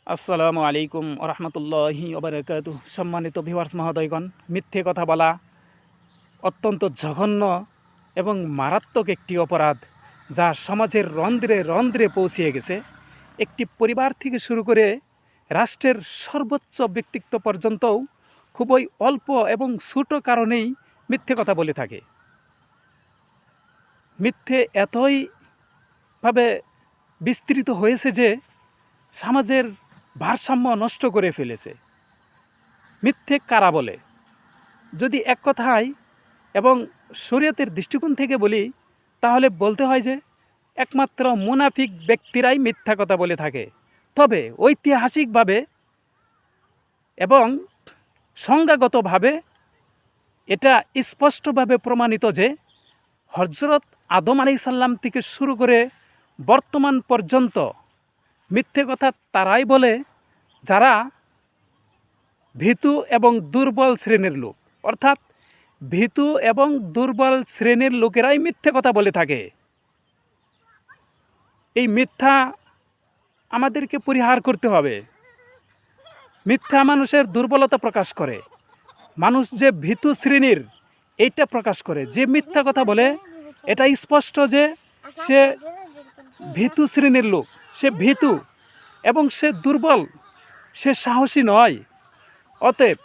আসসালামু আলাইকুম রহমতুল্লাহি ওবারাকাতুহ। সম্মানিত ভিউয়ার্স মহোদয়গণ, মিথ্যে কথা বলা অত্যন্ত জঘন্য এবং মারাত্মক একটি অপরাধ, যা সমাজের রন্ধ্রে রন্ধ্রে পৌঁছিয়ে গেছে। একটি পরিবার থেকে শুরু করে রাষ্ট্রের সর্বোচ্চ ব্যক্তিত্ব পর্যন্তও খুবই অল্প এবং ছোটো কারণেই মিথ্যে কথা বলে থাকে। মিথ্যে এতইভাবে বিস্তৃত হয়েছে যে সমাজের ভারসাম্য নষ্ট করে ফেলেছে। মিথ্যে কারা বলে? যদি এক কথায় এবং শরীয়তের দৃষ্টিকোণ থেকে বলি, তাহলে বলতে হয় যে একমাত্র মুনাফিক ব্যক্তিরাই মিথ্যা কথা বলে থাকে। তবে ঐতিহাসিকভাবে এবং সংজ্ঞাগতভাবে এটা স্পষ্টভাবে প্রমাণিত যে হযরত আদম আলাইহিসসালাম থেকে শুরু করে বর্তমান পর্যন্ত মিথ্যে কথা তারাই বলে যারা ভীতু এবং দুর্বল শ্রেণীর লোক। অর্থাৎ ভীতু এবং দুর্বল শ্রেণীর লোকেরাই মিথ্যে কথা বলে থাকে। এই মিথ্যা আমাদেরকে পরিহার করতে হবে। মিথ্যা মানুষের দুর্বলতা প্রকাশ করে, মানুষ যে ভীতু শ্রেণীর এইটা প্রকাশ করে। যে মিথ্যা কথা বলে এটা স্পষ্ট যে সে ভীতু শ্রেণীর লোক, সে ভীতু এবং সে দুর্বল, সে সাহসী নয়। অতএব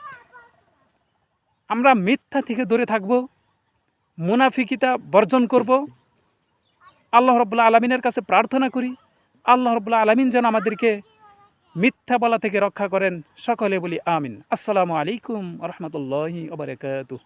আমরা মিথ্যা থেকে দূরে থাকব, মুনাফিকিতা বর্জন করব। আল্লাহ রাব্বুল আলামিনের কাছে প্রার্থনা করি, আল্লাহ রাব্বুল আলামিন যেন আমাদেরকে মিথ্যা বলা থেকে রক্ষা করেন। সকলে বলি আমিন। আসসালামু আলাইকুম রহমতুল্লাহি ওয়া বারাকাতুহু।